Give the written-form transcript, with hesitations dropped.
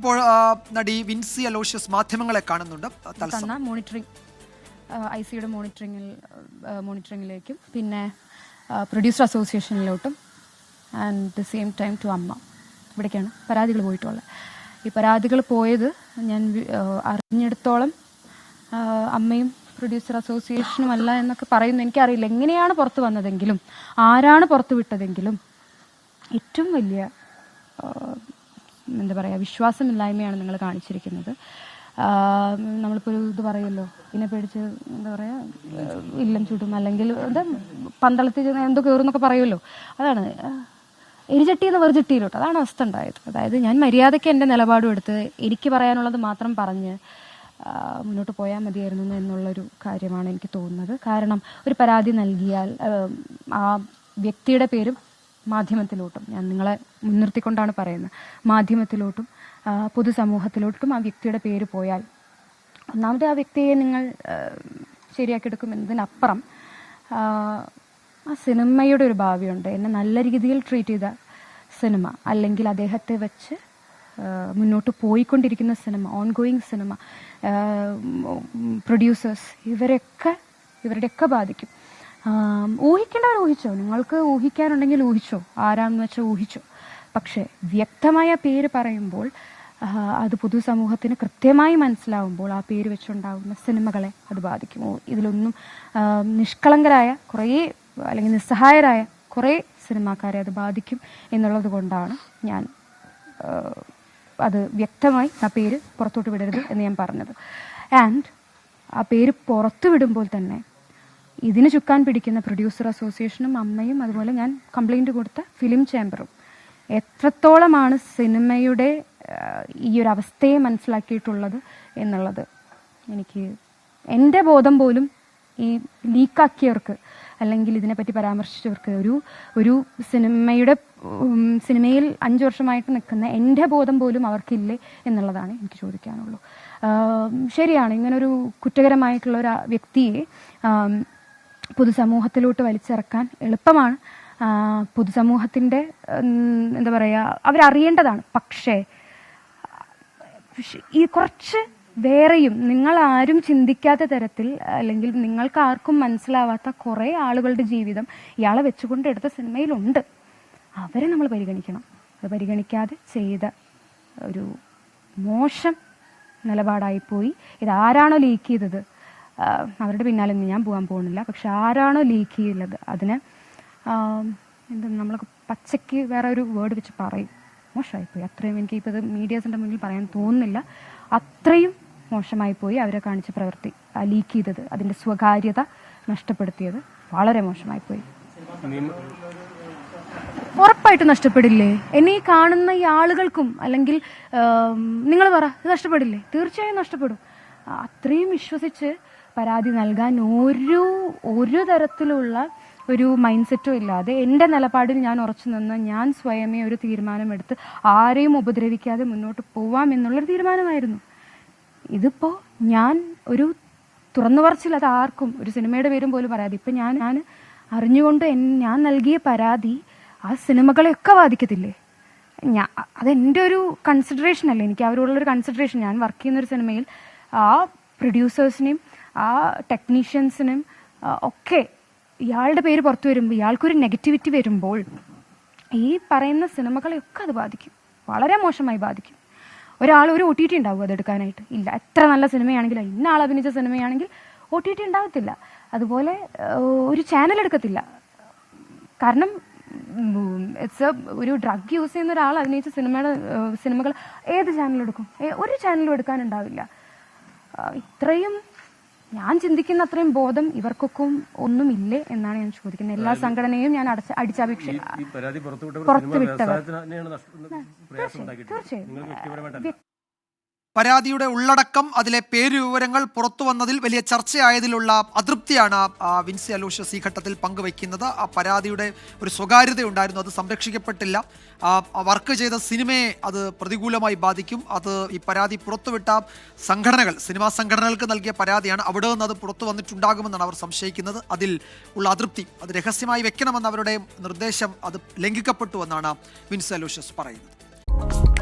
ഇപ്പോൾ നടി വിൻസി അലോഷ്യസ് മാധ്യമങ്ങളെ കാണുന്നുണ്ട്. മോണിറ്ററിംഗ് ICയുടെ മോണിറ്ററിംഗിലേക്കും പിന്നെ പ്രൊഡ്യൂസർ അസോസിയേഷനിലോട്ടും and the same time to AMMA. ഇവിടേക്കാണ് പരാതികൾ പോയിട്ടുള്ളത്. ഈ പരാതികൾ പോയത് ഞാൻ അറിഞ്ഞിടത്തോളം അമ്മയും പ്രൊഡ്യൂസർ അസോസിയേഷനും അല്ല എന്നൊക്കെ പറയുന്നു. എനിക്കറിയില്ല എങ്ങനെയാണ് പുറത്ത് വന്നതെങ്കിലും ആരാണ് പുറത്തു വിട്ടതെങ്കിലും ഏറ്റവും വലിയ എന്താ പറയുക വിശ്വാസമില്ലായ്മയാണ് നിങ്ങൾ കാണിച്ചിരിക്കുന്നത്. നമ്മളിപ്പോൾ ഒരു ഇത് പറയുമല്ലോ, ഇതിനെ പേടിച്ച് എന്താ പറയുക ഇല്ലം ചുടും അല്ലെങ്കിൽ എന്താ പന്തളത്തിൽ എന്തോ കയറുന്നൊക്കെ പറയുമല്ലോ, അതാണ് എരിചട്ടിയെന്ന് വെറുചട്ടിയിലോട്ട് അതാണ് അവസ്ഥ ഉണ്ടായത്. അതായത് ഞാൻ മര്യാദയ്ക്ക് എൻ്റെ നിലപാടും എടുത്ത് എനിക്ക് പറയാനുള്ളത് മാത്രം പറഞ്ഞ് മുന്നോട്ട് പോയാൽ മതിയായിരുന്നു എന്നുള്ളൊരു കാര്യമാണ് എനിക്ക് തോന്നുന്നത്. കാരണം ഒരു പരാതി നൽകിയാൽ ആ വ്യക്തിയുടെ പേരും മാധ്യമത്തിലോട്ടും, ഞാൻ നിങ്ങളെ മുൻനിർത്തിക്കൊണ്ടാണ് പറയുന്നത്, മാധ്യമത്തിലോട്ടും പൊതുസമൂഹത്തിലോട്ടും ആ വ്യക്തിയുടെ പേര് പോയാൽ ഒന്നാമത് ആ വ്യക്തിയെ നിങ്ങൾ ശരിയാക്കിയെടുക്കും എന്നതിനപ്പുറം ആ സിനിമയുടെ ഒരു ഭാവിയുണ്ട്. എന്നെ നല്ല രീതിയിൽ ട്രീറ്റ് ചെയ്ത സിനിമ അല്ലെങ്കിൽ അദ്ദേഹത്തെ വെച്ച് മുന്നോട്ട് പോയിക്കൊണ്ടിരിക്കുന്ന സിനിമ, ഓൺഗോയിങ് സിനിമ, പ്രൊഡ്യൂസേഴ്സ് ഇവരുടെയൊക്കെ ബാധിക്കും. ഊഹിക്കേണ്ടവർ ഊഹിച്ചോ, നിങ്ങൾക്ക് ഊഹിക്കാനുണ്ടെങ്കിൽ ഊഹിച്ചോ, ആരാണെന്ന് വെച്ചാൽ ഊഹിച്ചോ. പക്ഷേ വ്യക്തമായ പേര് പറയുമ്പോൾ അത് പൊതുസമൂഹത്തിന് കൃത്യമായി മനസ്സിലാവുമ്പോൾ ആ പേര് വെച്ചുണ്ടാകുന്ന സിനിമകളെ അത് ബാധിക്കും. ഇതിലൊന്നും നിഷ്കളങ്കരായ കുറേ അല്ലെങ്കിൽ നിസ്സഹായരായ കുറേ സിനിമാക്കാരെ അത് ബാധിക്കും എന്നുള്ളത് കൊണ്ടാണ് ഞാൻ അത് വ്യക്തമായി ആ പേര് പുറത്തോട്ട് വിടരുത് എന്ന് ഞാൻ പറഞ്ഞത്. ആൻഡ് ആ പേര് പുറത്തു വിടുമ്പോൾ തന്നെ ഇതിന് ചുക്കാൻ പിടിക്കുന്ന പ്രൊഡ്യൂസർ അസോസിയേഷനും അമ്മയും അതുപോലെ ഞാൻ കംപ്ലൈൻറ്റ് കൊടുത്ത ഫിലിം ചേംബറും എത്രത്തോളമാണ് സിനിമയുടെ ഈ ഒരു അവസ്ഥയെ മനസ്സിലാക്കിയിട്ടുള്ളത് എന്നുള്ളത് എനിക്ക് എൻ്റെ ബോധം പോലും ഈ ലീക്കാക്കിയവർക്ക് അല്ലെങ്കിൽ ഇതിനെപ്പറ്റി പരാമർശിച്ചവർക്ക് ഒരു സിനിമയിൽ 5 വർഷമായിട്ട് നിൽക്കുന്ന എൻ്റെ ബോധം പോലും അവർക്കില്ലേ എന്നുള്ളതാണ് എനിക്ക് ചോദിക്കാനുള്ളൂ. ശരിയാണ്, ഇങ്ങനൊരു കുറ്റകരമായിട്ടുള്ള ഒരു വ്യക്തിയെ പൊതുസമൂഹത്തിലോട്ട് വലിച്ചിറക്കാൻ എളുപ്പമാണ്, പൊതുസമൂഹത്തിൻ്റെ എന്താ പറയുക അവരറിയേണ്ടതാണ്. പക്ഷേ ഈ കുറച്ച് വേറെയും നിങ്ങൾ ആരും ചിന്തിക്കാത്ത തരത്തിൽ അല്ലെങ്കിൽ നിങ്ങൾക്ക് ആർക്കും മനസ്സിലാവാത്ത കുറേ ആളുകളുടെ ജീവിതം ഇയാളെ വെച്ചുകൊണ്ട് എടുത്ത സിനിമയിലുണ്ട്. അവരെ നമ്മൾ പരിഗണിക്കണം. അത് പരിഗണിക്കാതെ ചെയ്ത ഒരു മോശം നിലപാടായിപ്പോയി. ഇതാരാണോ ലീക്ക് ചെയ്തത് അവരുടെ പിന്നാലെ ഞാൻ പോകാൻ പോകുന്നില്ല. പക്ഷെ ആരാണോ ലീക്ക് ചെയ്യുന്നത് അതിന് എന്താ നമ്മളൊക്കെ പച്ചയ്ക്ക് വേറെ ഒരു വേർഡ് വെച്ച് പറയും, മോശമായിപ്പോയി. അത്രയും എനിക്ക് ഇപ്പോൾ ഇത് മീഡിയാസിൻ്റെ മുന്നിൽ പറയാൻ തോന്നുന്നില്ല. അത്രയും മോശമായിപ്പോയി അവരെ കാണിച്ച പ്രവൃത്തി, ലീക്ക് ചെയ്തത്, അതിൻ്റെ സ്വകാര്യത നഷ്ടപ്പെടുത്തിയത് വളരെ മോശമായിപ്പോയി. ഉറപ്പായിട്ടും നഷ്ടപ്പെടില്ലേ? എന്നെ ഈ കാണുന്ന ഈ ആളുകൾക്കും അല്ലെങ്കിൽ നിങ്ങൾ പറ നഷ്ടപ്പെടില്ലേ? തീർച്ചയായും നഷ്ടപ്പെടും. അത്രയും വിശ്വസിച്ച് പരാതി നൽകാൻ ഒരു തരത്തിലുള്ള ഒരു മൈൻഡ് സെറ്റും ഇല്ലാതെ എൻ്റെ നിലപാടിൽ ഞാൻ ഉറച്ചു നിന്ന് ഞാൻ സ്വയമേ ഒരു തീരുമാനമെടുത്ത് ആരെയും ഉപദ്രവിക്കാതെ മുന്നോട്ട് പോവാം എന്നുള്ളൊരു തീരുമാനമായിരുന്നു. ഇതിപ്പോൾ ഞാൻ ഒരു തുറന്നു പറച്ചില്ലാതെ ആർക്കും ഒരു സിനിമയുടെ പേരും പോലും പറയാതെ ഇപ്പം ഞാൻ അറിഞ്ഞുകൊണ്ട് ഞാൻ നൽകിയ പരാതി ആ സിനിമകളെയൊക്കെ ബാധിക്കത്തില്ലേ? അതെൻ്റെ ഒരു കൺസിഡറേഷൻ അല്ലേ, എനിക്ക് അവരോടുള്ളൊരു കൺസിഡറേഷൻ. ഞാൻ വർക്ക് ചെയ്യുന്നൊരു സിനിമയിൽ ആ പ്രൊഡ്യൂസേഴ്സിനെയും ആ ടെക്നീഷ്യൻസിനും ഒക്കെ ഇയാളുടെ പേര് പുറത്തു വരുമ്പോൾ ഇയാൾക്കൊരു നെഗറ്റിവിറ്റി വരുമ്പോൾ ഈ പറയുന്ന സിനിമകളെയൊക്കെ അത് ബാധിക്കും, വളരെ മോശമായി ബാധിക്കും. ഒരു OTT ഉണ്ടാവും അതെടുക്കാനായിട്ട്? ഇല്ല. എത്ര നല്ല സിനിമയാണെങ്കിലും ഇന്ന ആൾ അഭിനയിച്ച സിനിമയാണെങ്കിൽ OTT ഉണ്ടാകത്തില്ല. അതുപോലെ ഒരു ചാനൽ എടുക്കത്തില്ല. കാരണം ഒരു ഡ്രഗ് യൂസ് ചെയ്യുന്ന ഒരാൾ അഭിനയിച്ച സിനിമകൾ ഏത് ചാനലെടുക്കും? ഒരു ചാനലും എടുക്കാനുണ്ടാവില്ല. ഇത്രയും ഞാൻ ചിന്തിക്കുന്ന അത്രയും ബോധം ഇവർക്കൊക്കെ ഒന്നുമില്ലേ എന്നാണ് ഞാൻ ചോദിക്കുന്നത്. എല്ലാ സംഘടനയും ഞാൻ പുറത്തുവിട്ടവർ തീർച്ചയായും പരാതിയുടെ ഉള്ളടക്കം, അതിലെ പേര് വിവരങ്ങൾ പുറത്തു വന്നതിൽ വലിയ ചർച്ചയായതിലുള്ള അതൃപ്തിയാണ് വിൻസി അലോഷ്യസ് ഈ ഘട്ടത്തിൽ പങ്കുവയ്ക്കുന്നത്. ആ പരാതിയുടെ ഒരു സ്വകാര്യതയുണ്ടായിരുന്നു, അത് സംരക്ഷിക്കപ്പെട്ടില്ല. വർക്ക് ചെയ്ത സിനിമയെ അത് പ്രതികൂലമായി ബാധിക്കും. അത് ഈ പരാതി പുറത്തുവിട്ട സംഘടനകൾ, സിനിമാ സംഘടനകൾക്ക് നൽകിയ പരാതിയാണ്. അവിടെ നിന്ന് അത് പുറത്തു വന്നിട്ടുണ്ടാകുമെന്നാണ് അവർ സംശയിക്കുന്നത്. അതിൽ ഉള്ള അതൃപ്തി അത് രഹസ്യമായി വെക്കണമെന്ന് അവരുടെ നിർദ്ദേശം അത് ലംഘിക്കപ്പെട്ടു എന്നാണ് വിൻസി അലോഷ്യസ് പറയുന്നത്.